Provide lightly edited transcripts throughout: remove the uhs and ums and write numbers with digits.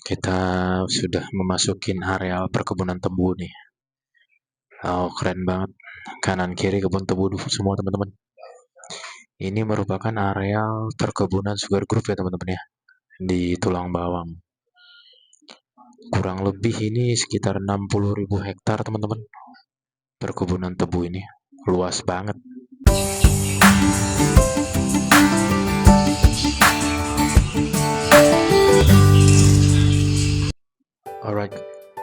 Kita sudah memasukin areal perkebunan tebu nih. Oh, keren banget. Kanan kiri kebun tebu semua teman-teman. Ini merupakan areal perkebunan Sugar Group ya teman-teman ya. Di Tulang Bawang. Kurang lebih ini sekitar 60.000 hektar teman-teman. Perkebunan tebu ini. Luas banget. Alright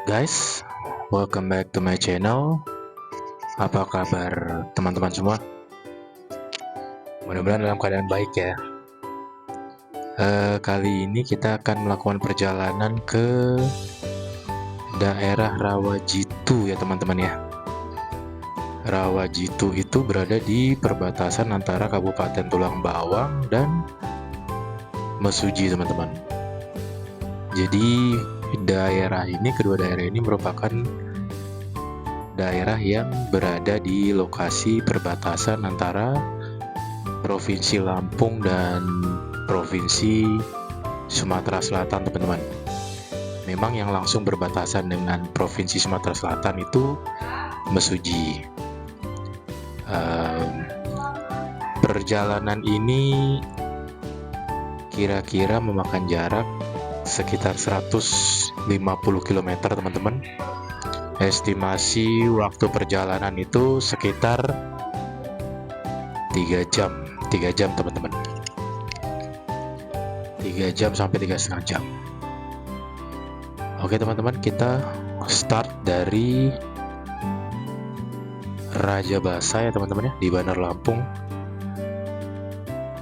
guys, welcome back to my channel. Apa kabar teman-teman semua? Mudah-mudahan dalam keadaan baik ya. Kali ini kita akan melakukan perjalanan ke daerah Rawajitu ya teman-teman ya. Rawajitu itu berada di perbatasan antara Kabupaten Tulang Bawang dan Mesuji teman-teman. Jadi kedua daerah ini merupakan daerah yang berada di lokasi perbatasan antara Provinsi Lampung dan Provinsi Sumatera Selatan teman-teman. Memang yang langsung berbatasan dengan Provinsi Sumatera Selatan itu Mesuji. Perjalanan ini kira-kira memakan jarak sekitar 150 km teman-teman. Estimasi waktu perjalanan itu sekitar 3 jam teman-teman. 3 jam sampai 3,5 jam. Oke teman-teman, kita start dari Rajabasa ya teman-teman ya, di Bandar Lampung.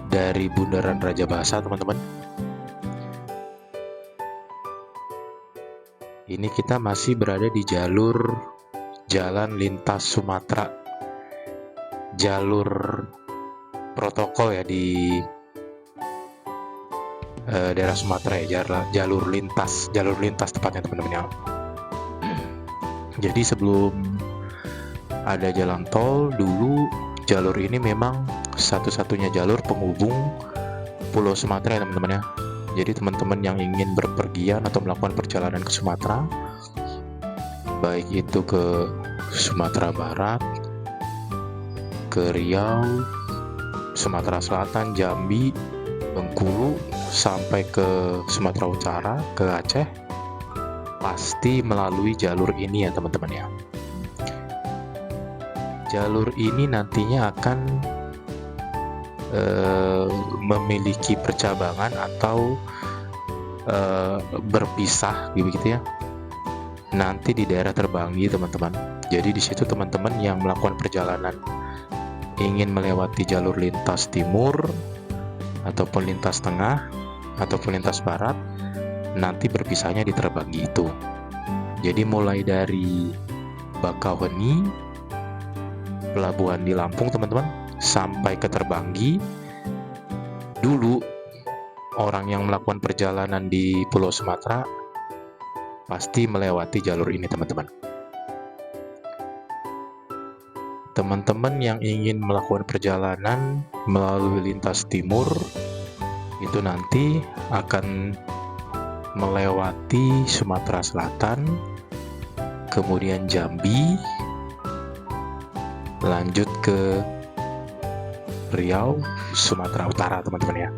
Dari Bundaran Rajabasa teman-teman. Ini kita masih berada di jalur jalan lintas Sumatera, jalur protokol ya di daerah Sumatera ya, jalur lintas tepatnya teman-teman ya. Jadi sebelum ada jalan tol, dulu jalur ini memang satu-satunya jalur penghubung Pulau Sumatera ya teman-teman ya. Jadi teman-teman yang ingin berpergian atau melakukan perjalanan ke Sumatera, baik itu ke Sumatera Barat, ke Riau, Sumatera Selatan, Jambi, Bengkulu, sampai ke Sumatera Utara, ke Aceh, pasti melalui jalur ini ya teman-teman ya. Jalur ini nantinya akan memiliki percabangan atau berpisah begitu ya, nanti di daerah Terbanggi teman-teman. Jadi di situ teman-teman yang melakukan perjalanan ingin melewati jalur lintas timur ataupun lintas tengah ataupun lintas barat, nanti berpisahnya di Terbanggi itu. Jadi mulai dari Bakauheni, pelabuhan di Lampung teman-teman, sampai ke Terbanggi. Dulu orang yang melakukan perjalanan di Pulau Sumatera pasti melewati jalur ini teman-teman. Teman-teman yang ingin melakukan perjalanan melalui lintas timur itu nanti akan melewati Sumatera Selatan, kemudian Jambi, lanjut ke Riau, Sumatera Utara teman-teman ya.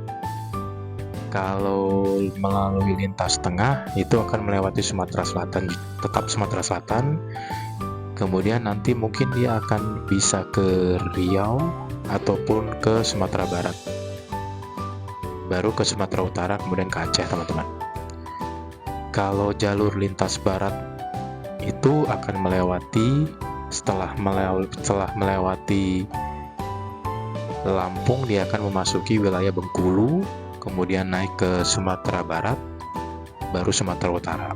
Kalau melalui lintas tengah itu akan melewati Sumatera Selatan, tetap Sumatera Selatan. Kemudian nanti mungkin dia akan bisa ke Riau ataupun ke Sumatera Barat. Baru ke Sumatera Utara, kemudian ke Aceh teman-teman. Kalau jalur lintas barat itu akan melewati setelah melewati Lampung, dia akan memasuki wilayah Bengkulu, kemudian naik ke Sumatera Barat, baru Sumatera Utara.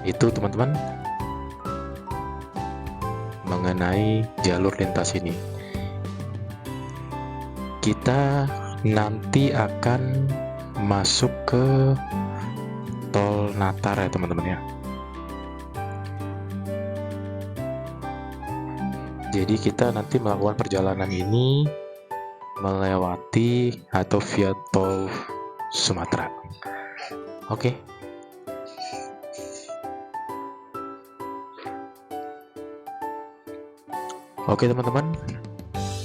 Itu teman-teman mengenai jalur lintas ini. Kita nanti akan masuk ke tol Natar ya teman-teman ya. Jadi kita nanti melakukan perjalanan ini melewati atau via tol Sumatera. Oke, Oke teman-teman,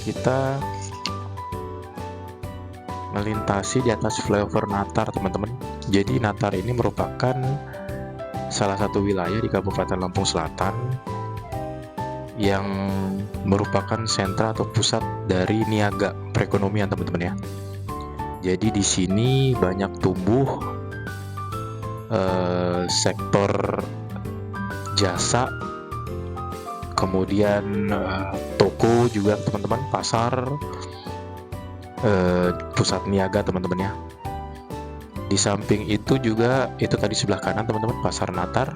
kita melintasi di atas flyover Natar teman-teman. Jadi Natar ini merupakan salah satu wilayah di Kabupaten Lampung Selatan yang merupakan sentra atau pusat dari niaga perekonomian teman-teman ya. Jadi di sini banyak tumbuh sektor jasa, kemudian toko juga teman-teman, pasar, pusat niaga teman-teman ya. Di samping itu juga, itu tadi sebelah kanan teman-teman, pasar Natar.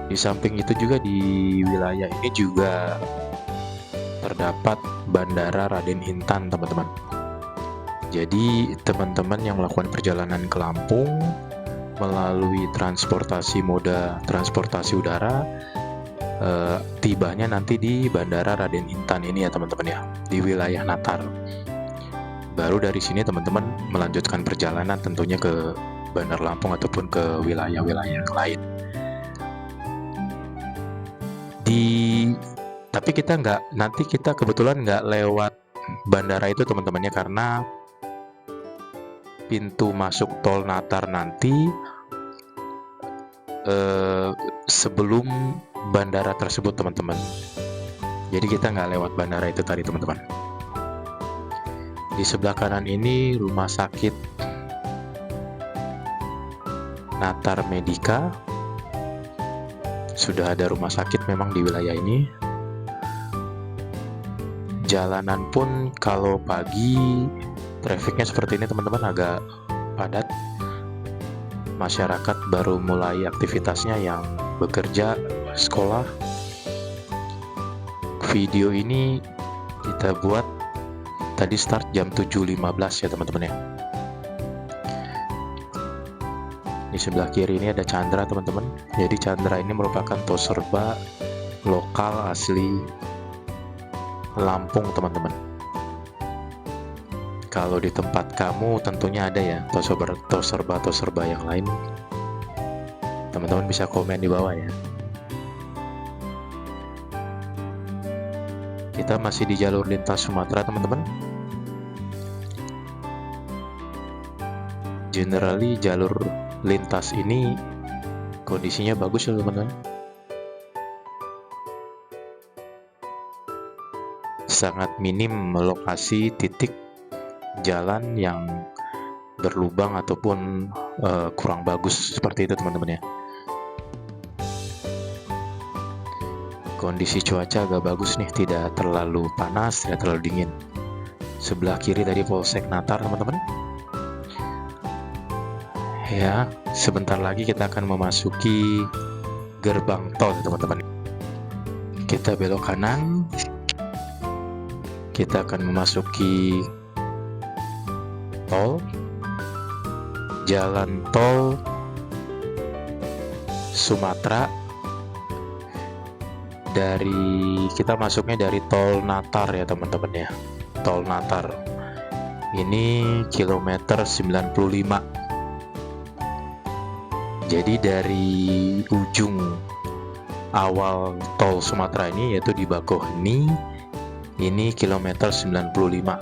Di samping itu juga di wilayah ini juga terdapat Bandara Raden Intan teman-teman. Jadi teman-teman yang melakukan perjalanan ke Lampung melalui moda transportasi udara, tibanya nanti di Bandara Raden Intan ini ya teman-teman ya, di wilayah Natar. Baru dari sini teman-teman melanjutkan perjalanan tentunya ke Bandar Lampung ataupun ke wilayah-wilayah yang lain. Tapi kita kebetulan nggak lewat bandara itu teman-temannya, karena pintu masuk tol Natar nanti sebelum bandara tersebut teman-teman. Jadi kita nggak lewat bandara itu tadi teman-teman. Di sebelah kanan ini rumah sakit Natar Medika. Sudah ada rumah sakit memang di wilayah ini. Jalanan pun kalau pagi trafiknya seperti ini teman-teman, agak padat. Masyarakat baru mulai aktivitasnya yang bekerja, sekolah. Video ini kita buat tadi start jam 7.15 ya teman-teman ya. Di sebelah kiri ini ada Chandra teman-teman. Jadi Chandra ini merupakan toserba lokal asli Lampung teman-teman. Kalau di tempat kamu tentunya ada ya toserba yang lain. Teman-teman bisa komen di bawah ya. Kita masih di jalur lintas Sumatera teman-teman. Generally jalur lintas ini kondisinya bagus ya teman-teman. Sangat minim lokasi titik jalan yang berlubang ataupun kurang bagus seperti itu teman-teman ya. Kondisi cuaca agak bagus nih, tidak terlalu panas, tidak terlalu dingin. Sebelah kiri dari Polsek Natar teman-teman. Ya, sebentar lagi kita akan memasuki gerbang tol teman-teman. Kita belok kanan. Kita akan memasuki tol. Jalan tol Sumatera. Kita masuknya dari tol Natar ya teman-teman ya. Tol Natar. Ini kilometer 95. Jadi dari ujung awal tol Sumatera ini, yaitu di Bakauheni, ini kilometer 95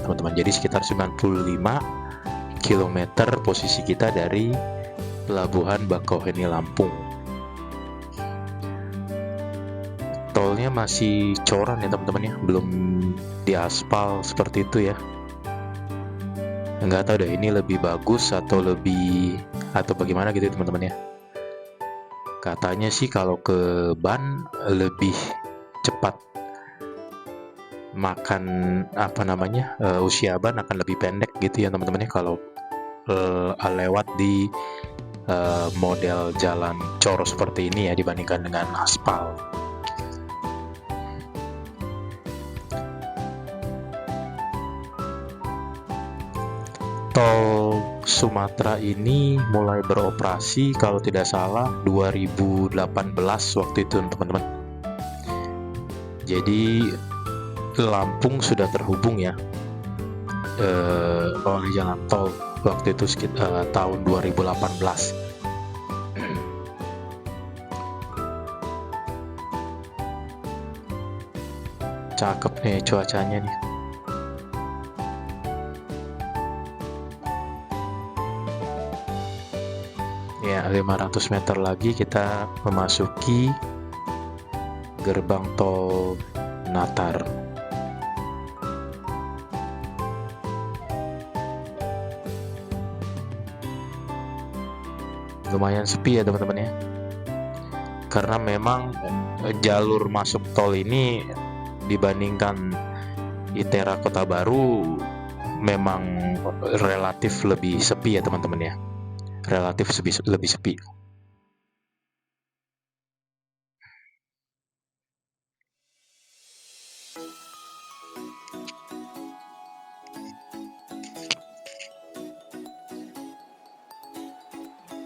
teman-teman. Jadi sekitar 95 kilometer posisi kita dari Pelabuhan Bakauheni Lampung. Tolnya masih coran ya teman-teman ya, belum diaspal seperti itu ya. Nggak tahu deh ini lebih bagus atau bagaimana gitu teman-teman ya. Katanya sih kalau ke ban lebih cepat makan usia ban akan lebih pendek gitu ya teman-teman ya, kalau lewat di model jalan cor seperti ini ya dibandingkan dengan aspal. Tol Sumatera ini mulai beroperasi kalau tidak salah 2018 waktu itu teman-teman. Jadi Lampung sudah terhubung ya oleh jalan tol waktu itu sekitar tahun 2018. Cakep nih cuacanya nih. Ya, 500 meter lagi kita memasuki gerbang tol Natar. Lumayan sepi ya teman-teman ya, karena memang jalur masuk tol ini dibandingkan ITERA Kota Baru memang relatif lebih sepi ya teman-teman ya, relatif lebih sepi.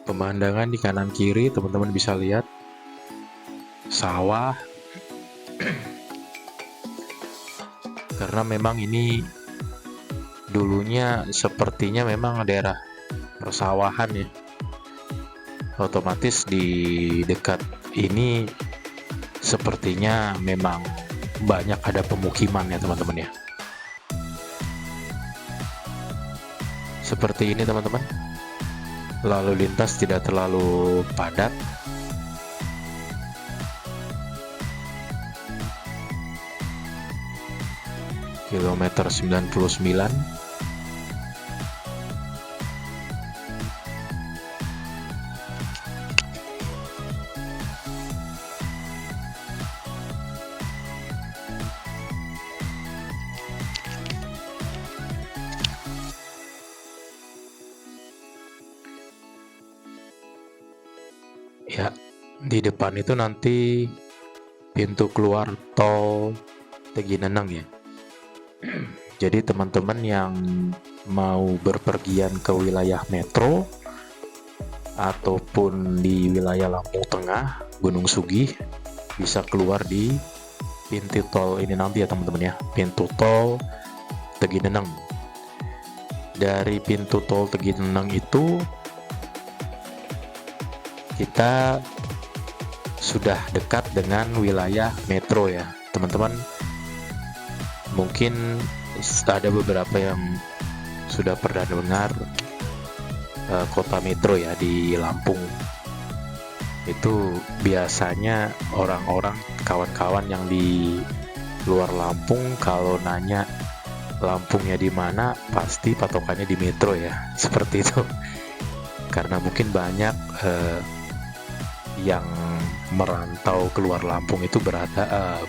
Pemandangan di kanan kiri teman-teman bisa lihat sawah, karena memang ini dulunya sepertinya memang daerah persawahan ya. Otomatis di dekat ini sepertinya memang banyak ada pemukiman ya teman-teman ya. Seperti ini teman-teman, lalu lintas tidak terlalu padat. Kilometer 99. Ya, di depan itu nanti pintu keluar tol Tegineneng ya. Jadi teman-teman yang mau berpergian ke wilayah metro ataupun di wilayah Lampung Tengah, Gunung Sugih, bisa keluar di pintu tol ini nanti ya teman-teman ya, pintu tol Tegineneng. Dari pintu tol Tegineneng itu kita sudah dekat dengan wilayah metro ya teman-teman. Mungkin ada beberapa yang sudah pernah dengar kota metro ya di Lampung. Itu biasanya orang-orang, kawan-kawan yang di luar Lampung kalau nanya Lampungnya di mana, pasti patokannya di metro ya, seperti itu. Karena mungkin banyak yang merantau keluar Lampung itu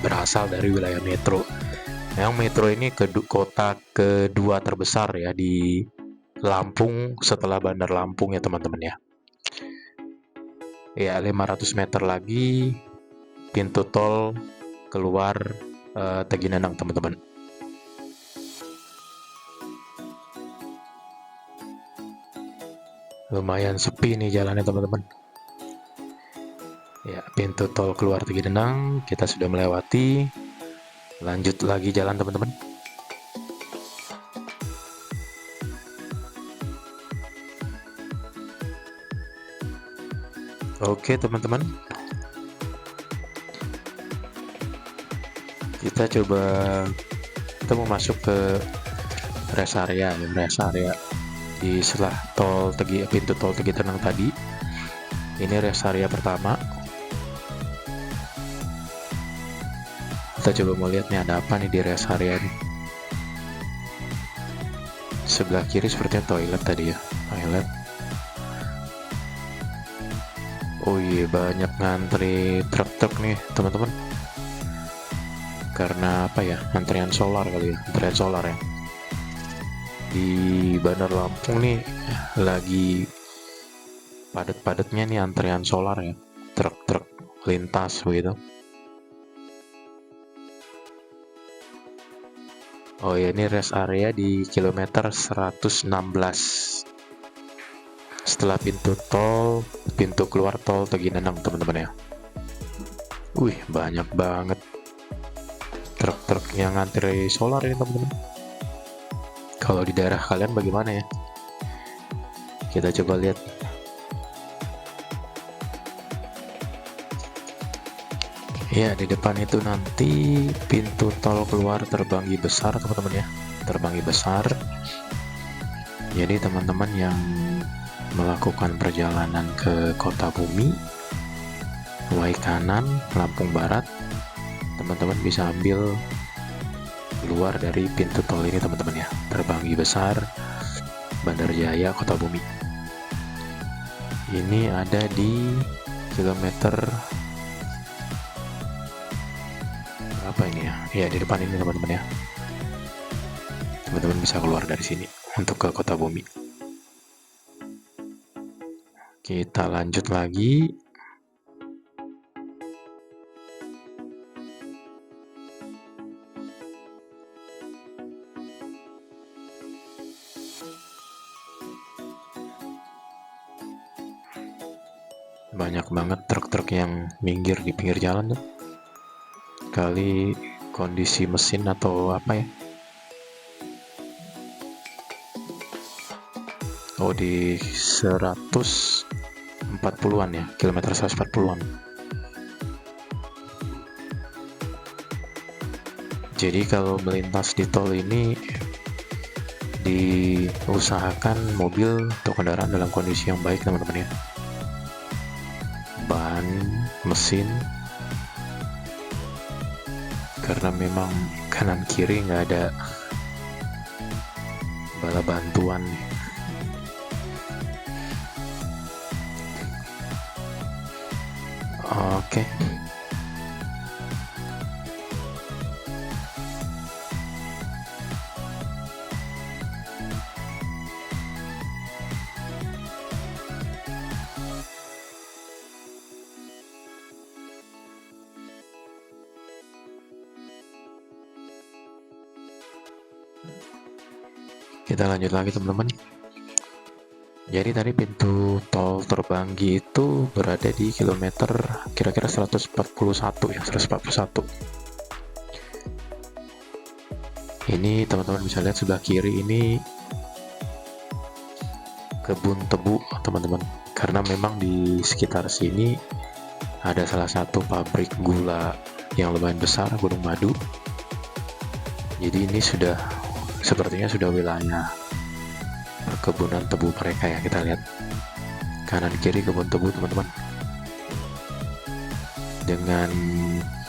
berasal dari wilayah metro. Yang metro ini kota kedua terbesar ya di Lampung setelah Bandar Lampung ya teman-teman ya. Ya, 500 meter lagi pintu tol keluar Tegineneng teman-teman. Lumayan sepi nih jalannya teman-teman. Ya, pintu tol keluar Tegineneng kita sudah melewati. Lanjut lagi jalan teman-teman. Oke teman-teman, kita mau masuk ke rest area di setelah pintu tol Tegineneng tadi. Ini rest area pertama. Kita coba mau lihat nih ada apa nih di rest area ini. Sebelah kiri sepertinya toilet tadi ya, toilet. Oh iya, banyak ngantri truk-truk nih teman-teman. Karena apa ya, antrian solar kali ya, antrian solar ya. Di Bandar Lampung nih lagi padat-padatnya nih antrian solar ya, truk-truk lintas begitu. Oh ya, ini rest area di kilometer 116 setelah pintu keluar tol Tegineneng teman-teman ya. Wih, banyak banget truk-truk yang ngantri solar ini teman-teman. Kalau di daerah kalian bagaimana ya? Kita coba lihat. Ya, di depan itu nanti pintu tol keluar Terbanggi Besar, teman-teman ya. Terbanggi Besar. Jadi teman-teman yang melakukan perjalanan ke Kota Bumi, Wai kanan, Lampung Barat, teman-teman bisa ambil keluar dari pintu tol ini, teman-teman ya. Terbanggi Besar, Bandar Jaya, Kota Bumi. Ini ada di kilometer berapa ini ya? Ya, di depan ini, teman-teman ya. Teman-teman bisa keluar dari sini untuk ke Kota Bumi. Kita lanjut lagi. Banyak banget truk-truk yang minggir di pinggir jalan tuh. Kali kondisi mesin atau apa ya? Oh, di 140-an ya, kilometer 140-an. Jadi kalau melintas di tol ini diusahakan mobil atau kendaraan dalam kondisi yang baik, teman-teman ya. Ban, mesin, karena memang kanan kiri nggak ada bala bantuan nih. Oke. Kita lanjut lagi, teman-teman. Jadi tadi pintu tol Terbanggi itu berada di kilometer kira-kira 141 ya, 141. Ini teman-teman bisa lihat sebelah kiri ini kebun tebu, teman-teman. Karena memang di sekitar sini ada salah satu pabrik gula yang lumayan besar, Gunung Madu. Jadi ini sepertinya sudah wilayah perkebunan tebu mereka ya. Kita lihat kanan kiri kebun tebu, teman-teman, dengan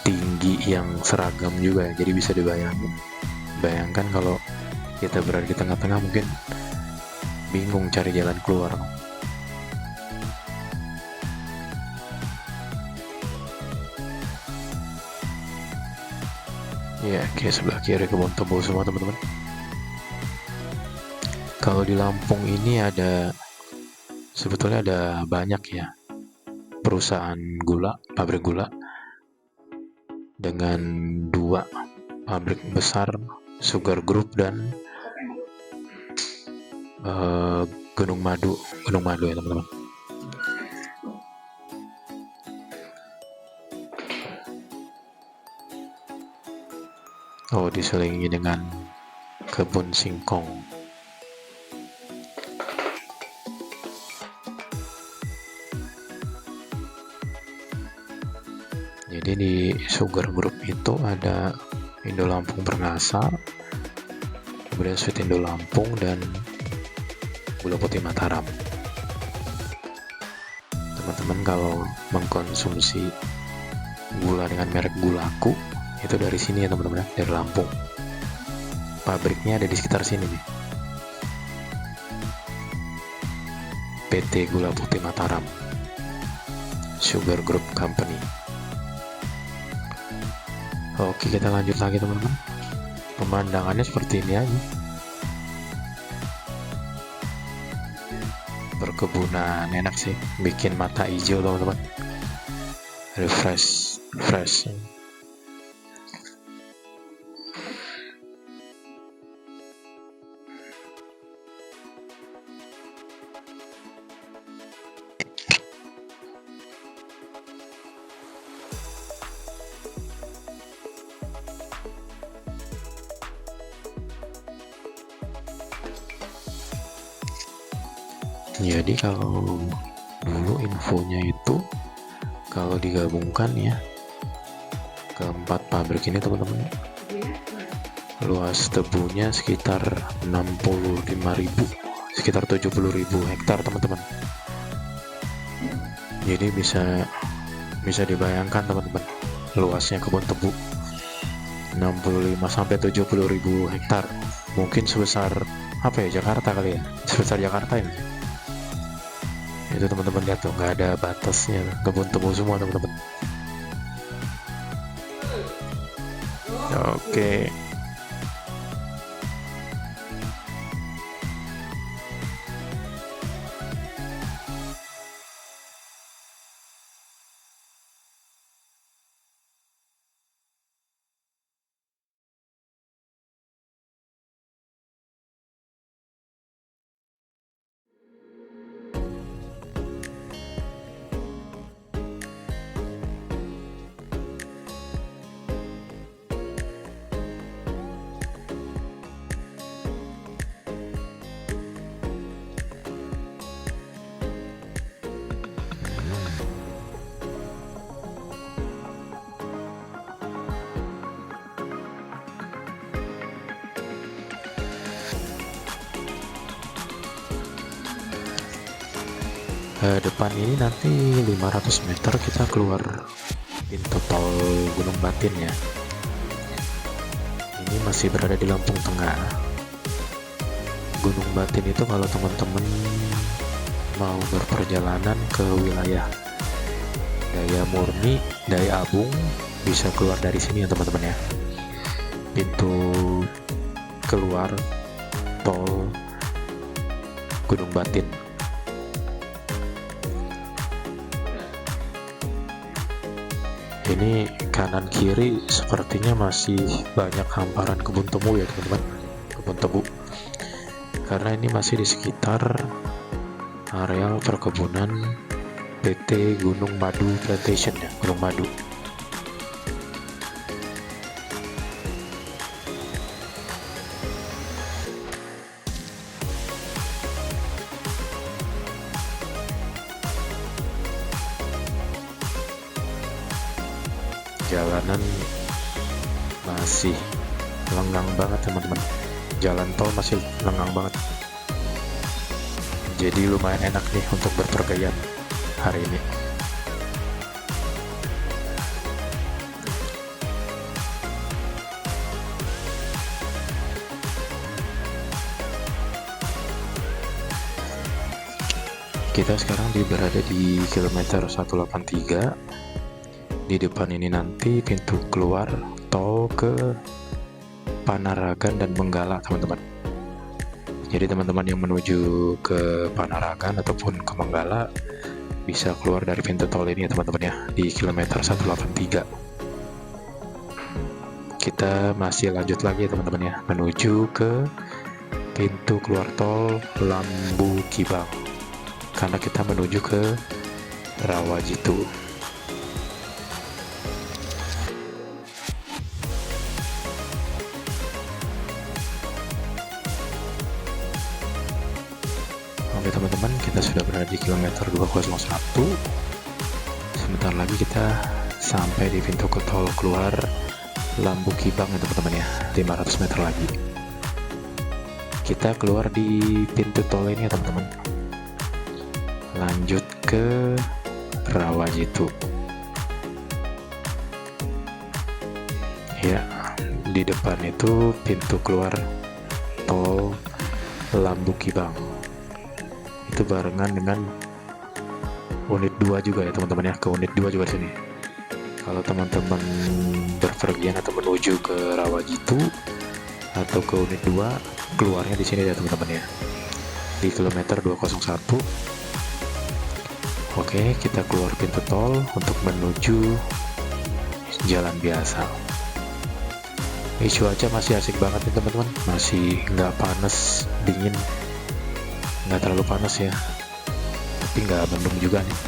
tinggi yang seragam juga ya. Jadi bisa bayangkan kalau kita berada di tengah-tengah mungkin bingung cari jalan keluar. Ya, kayak sebelah kiri kebun tebu semua, teman-teman. Kalau di Lampung ini sebetulnya ada banyak ya perusahaan gula, pabrik gula, dengan 2 pabrik besar, Sugar Group dan Gunung Madu ya, teman-teman. Oh, diselingi dengan kebun singkong. Jadi di Sugar Group itu ada Indo Lampung Perkasa, kemudian Sweet Indo Lampung, dan Gula Putih Mataram. Teman-teman kalau mengkonsumsi gula dengan merek Gulaku itu dari sini ya, teman-teman, dari Lampung. Pabriknya ada di sekitar sini nih, PT Gula Putih Mataram, Sugar Group Company. Oke, kita lanjut lagi, teman-teman. Pemandangannya seperti ini aja. Perkebunan enak sih, bikin mata hijau, teman-teman. Refresh. Jadi kalau dulu infonya itu kalau digabungkan ya, keempat pabrik ini teman-teman. Luas tebunya sekitar 65.000, sekitar 70.000 hektar teman-teman. Jadi bisa dibayangkan teman-teman, luasnya kebun tebu 65 sampai 70.000 hektar. Mungkin sebesar apa ya, Jakarta kali ya, sebesar Jakarta ini. Itu teman-teman lihat tuh, nggak ada batasnya, kebun tebu semua teman-teman. Oke. Depan ini nanti 500 meter kita keluar pintu tol Gunung Batin ya. Ini masih berada di Lampung Tengah. Gunung Batin itu kalau teman-teman mau berperjalanan ke wilayah Daya Murni, Daya Abung, bisa keluar dari sini ya teman-teman ya. Pintu keluar tol Gunung Batin. Ini kanan kiri sepertinya masih banyak hamparan kebun tebu ya teman-teman, kebun tebu, karena ini masih di sekitar areal perkebunan PT Gunung Madu Plantation ya, Gunung Madu. Jalanan masih lengang banget teman-teman, jalan tol masih lengang banget, jadi lumayan enak nih untuk berpergian hari ini. Kita sekarang berada di kilometer 183. Di depan ini nanti pintu keluar tol ke Panaragan dan Benggala teman-teman. Jadi teman-teman yang menuju ke Panaragan ataupun ke Benggala bisa keluar dari pintu tol ini ya teman-teman ya, di kilometer 183. Kita masih lanjut lagi ya teman-teman ya, menuju ke pintu keluar tol Lambu Kibang, karena kita menuju ke Rawajitu. Oke teman-teman, kita sudah berada di kilometer 201. Sebentar lagi kita sampai di pintu tol keluar Lambu Kibang ya teman-teman ya, 500 meter lagi. Kita keluar di pintu tol ini ya teman-teman, lanjut ke Rawajitu ya. Di depan itu pintu keluar tol Lambu Kibang, itu barengan dengan unit 2 juga ya teman-teman ya, ke unit 2 juga sini. Kalau teman-teman berpergian atau menuju ke Rawajitu atau ke unit 2, keluarnya di sini ya teman-teman ya, di kilometer 201. Oke, kita keluar pintu tol untuk menuju jalan biasa. Ini cuaca masih asik banget nih teman-teman, masih nggak panas, dingin, nggak terlalu panas ya, tapi nggak mendung juga nih.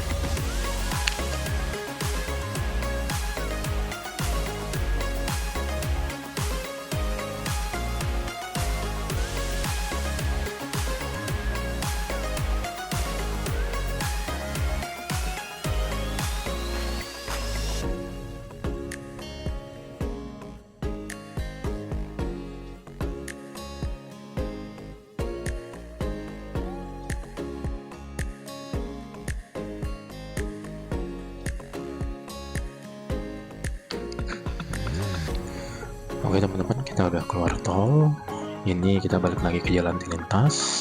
Oke teman-teman, kita udah keluar tol. Ini kita balik lagi ke jalan lintas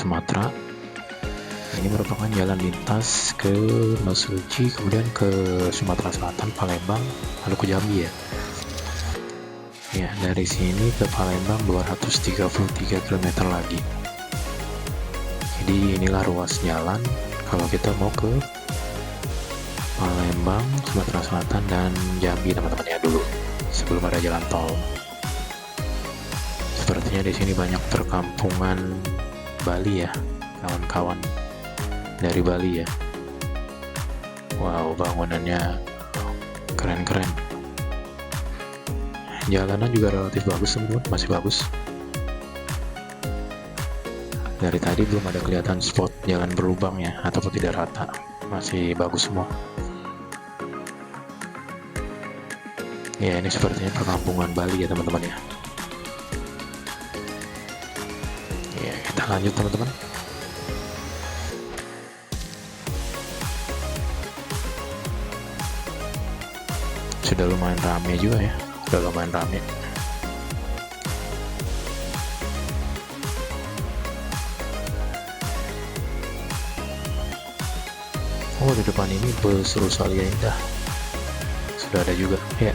Sumatera. Ini merupakan jalan lintas ke Mesuji, kemudian ke Sumatera Selatan, Palembang, lalu ke Jambi ya. Ya, dari sini ke Palembang 233 km lagi. Jadi inilah ruas jalan kalau kita mau ke Palembang, Sumatera Selatan, dan Jambi teman-teman ya dulu, sebelum ada jalan tol. Sepertinya di sini banyak perkampungan Bali ya, kawan-kawan dari Bali ya. Wow, bangunannya keren-keren. Jalanan juga relatif bagus teman-teman, masih bagus. Dari tadi belum ada kelihatan spot jalan berlubang ya, ataupun tidak rata, masih bagus semua. Ya, ini sepertinya perkampungan Bali ya teman-teman ya. Ya, kita lanjut teman-teman. Sudah lumayan rame juga ya, sudah lumayan rame. Oh, di depan ini bus Rusalia Indah sudah ada juga ya.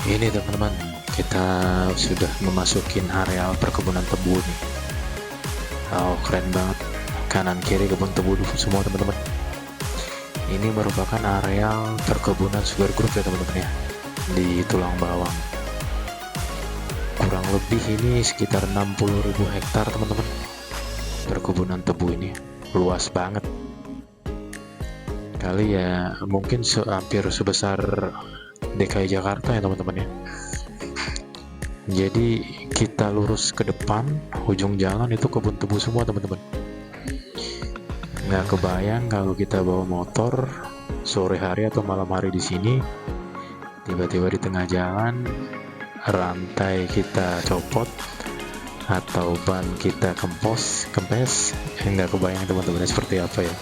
Ini teman-teman, kita sudah memasukin areal perkebunan tebu nih. Oh, keren banget. Kanan kiri kebun tebu semua teman-teman. Ini merupakan areal perkebunan Sugar Group ya teman-teman ya, di Tulang Bawang. Kurang lebih ini sekitar 60.000 hektar teman-teman. Perkebunan tebu ini luas banget. Kali ya mungkin hampir sebesar DKI Jakarta ya teman-teman ya. Jadi kita lurus ke depan, ujung jalan itu kebun tebu semua teman-teman. Nggak kebayang kalau kita bawa motor sore hari atau malam hari di sini, tiba-tiba di tengah jalan rantai kita copot atau ban kita kempes, nggak kebayang teman-teman seperti apa ya.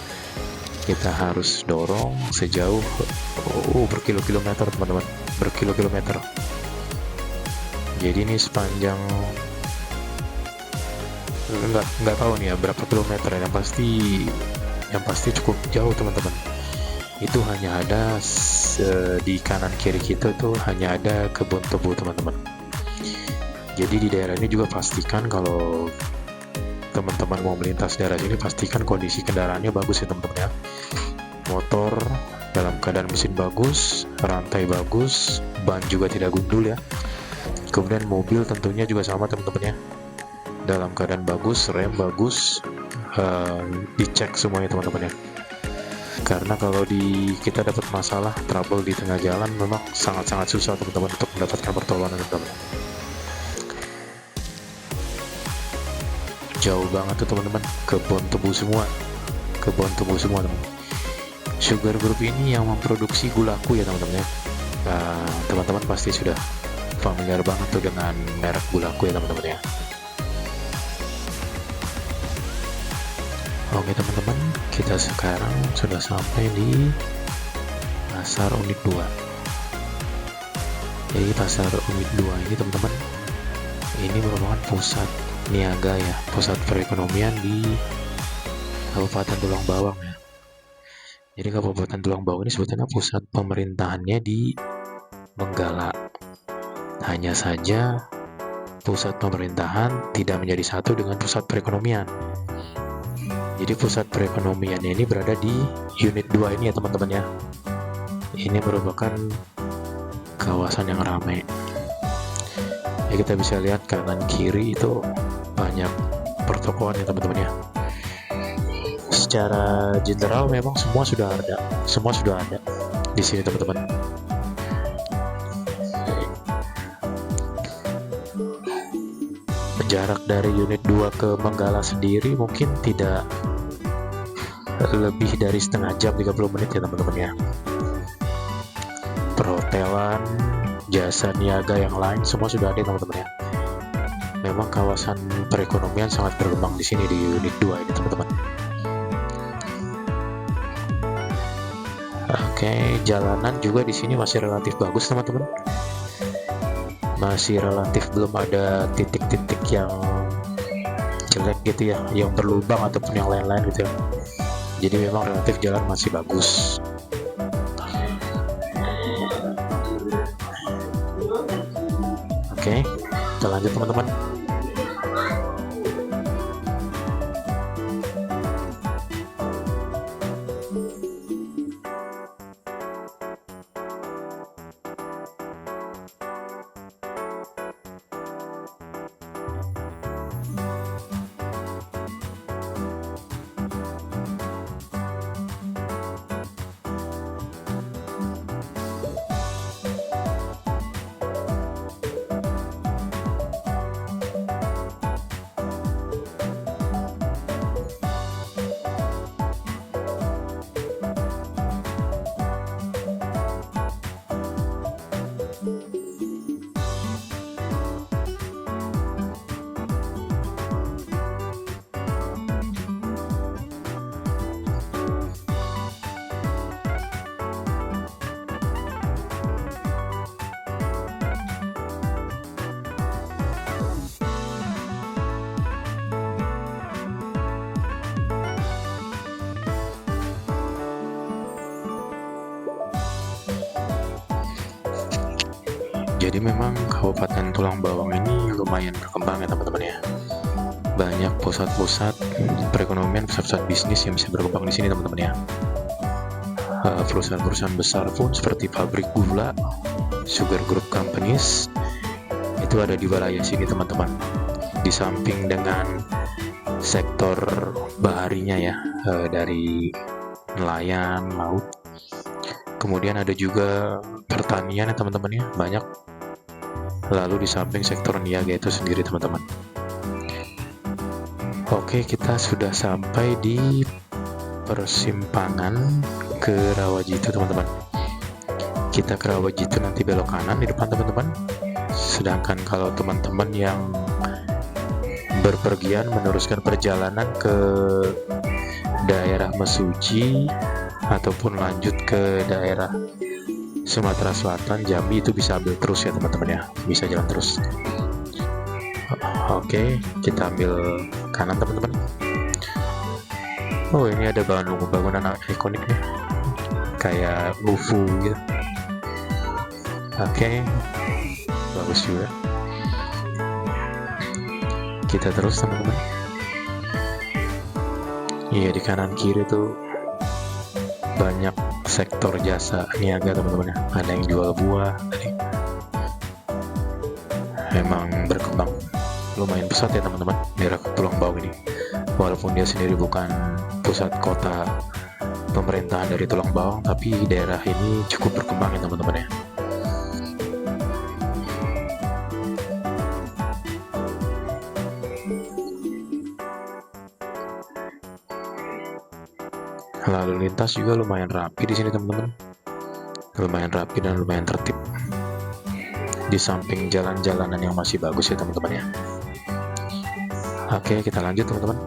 Kita harus dorong sejauh berkilo-kilometer teman-teman, berkilo-kilometer. Jadi ini sepanjang nggak tahu nih ya berapa kilometer ya, yang pasti cukup jauh teman-teman. Itu hanya ada di kanan kiri kita tuh hanya ada kebun tebu teman-teman. Jadi di daerah ini juga pastikan kalau teman-teman mau melintas daerah sini, pastikan kondisi kendaraannya bagus ya teman-teman ya. Motor dalam keadaan mesin bagus, rantai bagus, ban juga tidak gundul ya. Kemudian mobil tentunya juga sama teman-teman ya. dalam keadaan bagus, rem bagus, dicek semuanya teman-teman ya. Karena kalau kita dapat masalah trouble di tengah jalan, memang sangat-sangat susah teman-teman untuk mendapatkan pertolongan teman-teman. Jauh banget tuh teman-teman, kebun tebu semua teman. Sugar Group ini yang memproduksi gulaku ya teman-teman ya. Teman-teman pasti sudah familiar banget tuh dengan merek gulaku ya teman-teman ya. Oke teman-teman, kita sekarang sudah sampai di pasar unit 2. Jadi pasar unit 2 ini teman-teman, ini merupakan pusat niaga ya, pusat perekonomian di Kabupaten Tulang Bawang ya. Jadi Kabupaten Tulang Bawang ini sebetulnya pusat pemerintahannya di Menggala. Hanya saja pusat pemerintahan tidak menjadi satu dengan pusat perekonomian. Jadi pusat perekonomiannya ini berada di unit 2 ini ya teman-teman ya. Ini merupakan kawasan yang ramai. Ya, kita bisa lihat kanan kiri itu banyak pertokoan ya teman-teman ya. Secara general memang semua sudah ada di sini teman-teman. Jarak dari unit 2 ke Menggala sendiri mungkin tidak lebih dari setengah jam, 30 menit ya teman-teman ya. Perhotelan, jasa niaga yang lain semua sudah ada teman-teman ya. Memang kawasan perekonomian sangat berkembang di sini di unit 2 ini teman-teman. Oke, jalanan juga di sini masih relatif bagus teman-teman. Masih relatif belum ada titik-titik yang jelek gitu ya, yang berlubang ataupun yang lain-lain gitu ya. Jadi memang relatif jalan masih bagus. Oke, kita lanjut teman-teman. Jadi memang Kabupaten Tulang Bawang ini lumayan berkembang ya teman-teman ya. Banyak pusat-pusat perekonomian, pusat-pusat bisnis yang bisa berkembang di sini teman-teman ya. Perusahaan-perusahaan besar pun seperti pabrik gula, Sugar Group Companies itu ada di wilayah sini teman-teman. Di samping dengan sektor baharinya ya, dari nelayan, laut. Kemudian ada juga pertanian ya teman-teman ya, banyak. Lalu di samping sektor niaga itu sendiri teman-teman. Oke, kita sudah sampai di persimpangan ke Rawajitu teman-teman. Kita ke Rawajitu nanti belok kanan di depan teman-teman. Sedangkan kalau teman-teman yang berpergian meneruskan perjalanan ke daerah Mesuji ataupun lanjut ke daerah Sumatera Selatan, Jambi, itu bisa ambil terus ya teman-teman ya, bisa jalan terus. Oke, kita ambil kanan teman-teman. Oh, ini ada bangunan ikonik nih, kayak UFO gitu. Oke, bagus juga. Kita terus teman-teman. Iya, di kanan kiri tuh banyak sektor jasa niaga teman-teman ya. Ada yang jual buah tadi, memang berkembang. lumayan pesat ya teman-teman, daerah Tulang Bawang ini. Walaupun dia sendiri bukan pusat kota pemerintahan dari Tulang Bawang, tapi daerah ini cukup berkembang ya teman-teman ya. Lalu lintas juga lumayan rapi di sini teman-teman, lumayan rapi dan lumayan tertib. Di samping jalan-jalanan yang masih bagus ya teman-teman ya. Oke, kita lanjut teman-teman.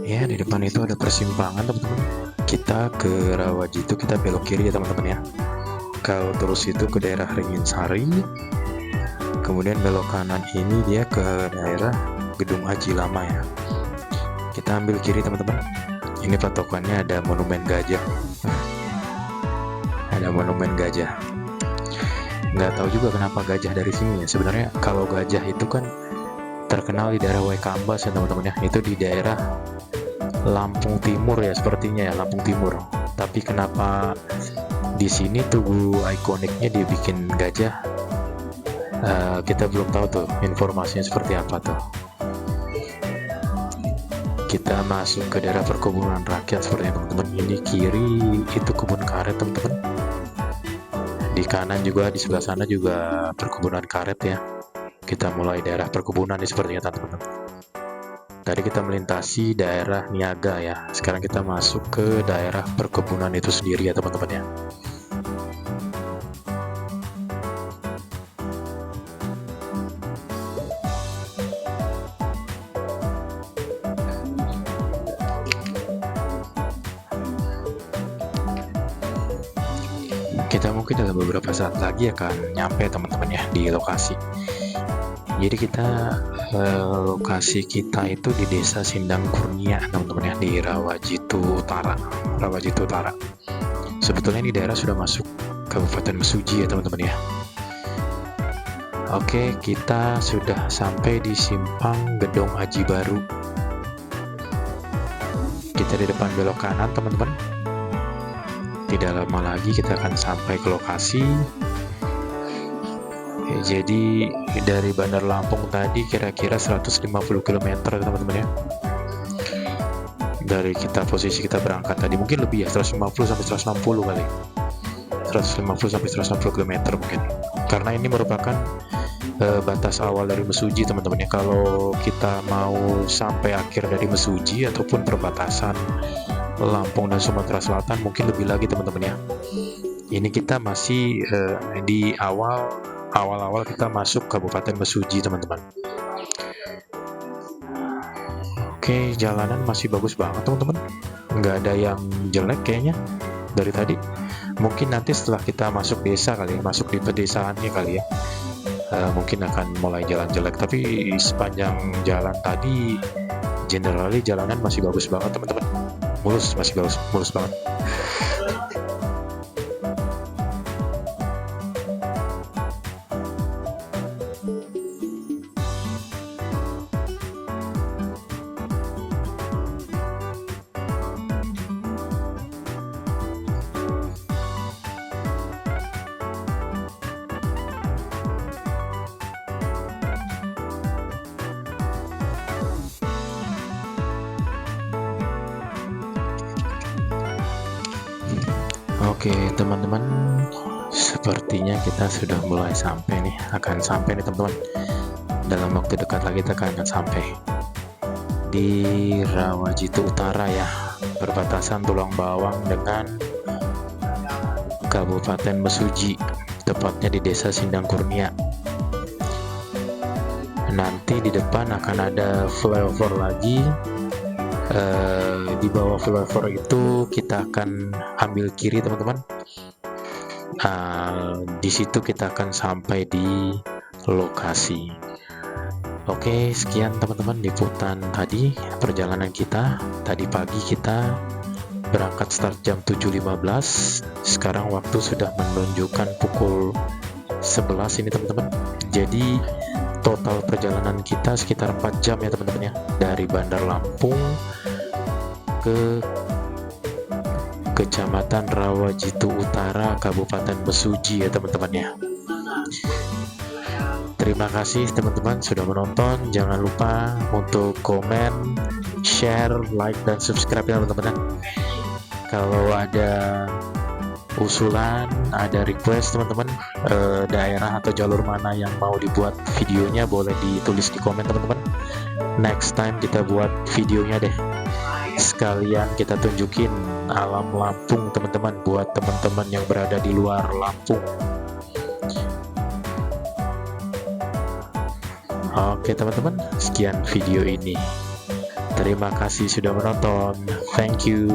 Ya, di depan itu ada persimpangan teman-teman. Kita ke Rawajitu, kita belok kiri ya teman-teman ya. Kalau terus itu ke daerah Ringinsari, kemudian belok kanan ini dia ke daerah Gedung Haji Lama ya. Kita ambil kiri teman-teman. Ini patokannya ada monumen gajah. Ada monumen gajah. Nggak tahu juga kenapa gajah dari sini ya. Sebenarnya kalau gajah itu kan terkenal di daerah Waikambas ya teman-teman ya. Itu di daerah Lampung Timur ya sepertinya ya, Lampung Timur. Tapi kenapa di sini tugu ikoniknya dibikin gajah? Kita belum tahu tuh informasinya seperti apa tuh. Kita masuk ke daerah perkebunan rakyat seperti teman-teman. Ini kiri itu kebun karet teman-teman. Di kanan juga, di sebelah sana juga perkebunan karet ya. Kita mulai daerah perkebunan ini sepertinya teman-teman. Tadi kita melintasi daerah niaga ya. Sekarang kita masuk ke daerah perkebunan itu sendiri ya teman-teman ya. Kita mungkin dalam beberapa saat lagi akan nyampe teman-teman ya di lokasi. Jadi kita lokasi kita itu di Desa Sindang Kurnia teman-teman ya, di Rawajitu Utara. Rawajitu Utara. Sebetulnya ini daerah sudah masuk Kabupaten Mesuji ya teman-teman ya. Oke, kita sudah sampai di simpang Gedong Haji Baru. Kita di depan belok kanan teman-teman. Tidak lama lagi kita akan sampai ke lokasi. Jadi dari Bandar Lampung tadi kira-kira 150 km teman-teman ya. Dari posisi kita berangkat tadi mungkin lebih ya, 150 sampai 160 kali. 150 sampai 160 km mungkin. Karena ini merupakan batas awal dari Mesuji teman-teman ya. Kalau kita mau sampai akhir dari Mesuji ataupun perbatasan Lampung dan Sumatera Selatan mungkin lebih lagi teman-teman ya. Ini kita masih di awal-awal kita masuk Kabupaten Mesuji teman-teman. Oke, jalanan masih bagus banget teman-teman, nggak ada yang jelek kayaknya dari tadi. Mungkin nanti setelah kita masuk desa kali, masuk di pedesaannya kali ya, mungkin akan mulai jalan jelek. Tapi sepanjang jalan tadi generally jalanan masih bagus banget teman-teman, masih mulus banget. Oke teman-teman, sepertinya kita sudah mulai sampai nih, akan sampai nih teman-teman. Dalam waktu dekat lagi kita akan sampai di Rawajitu Utara ya, perbatasan Tulang Bawang dengan Kabupaten Mesuji, tepatnya di Desa Sindang Kurnia. Nanti di depan akan ada flyover lagi. Di bawah flyover itu kita akan ambil kiri teman-teman. Di situ kita akan sampai di lokasi. Oke, sekian teman-teman liputan tadi perjalanan kita. Tadi pagi kita berangkat start jam 7.15. Sekarang waktu sudah menunjukkan pukul 11 ini teman-teman. Jadi total perjalanan kita sekitar 4 jam ya teman-teman ya, dari Bandar Lampung ke Kecamatan Rawajitu Utara, Kabupaten Mesuji ya teman-teman ya. Terima kasih teman-teman sudah menonton. Jangan lupa untuk komen, share, like, dan subscribe ya teman-teman. Kalau ada usulan, ada request teman-teman, daerah atau jalur mana yang mau dibuat videonya, boleh ditulis di komen teman-teman. Next time kita buat videonya deh, sekalian kita tunjukin alam Lampung teman-teman, buat teman-teman yang berada di luar Lampung. Oke teman-teman, sekian video ini. Terima kasih sudah menonton. Thank you.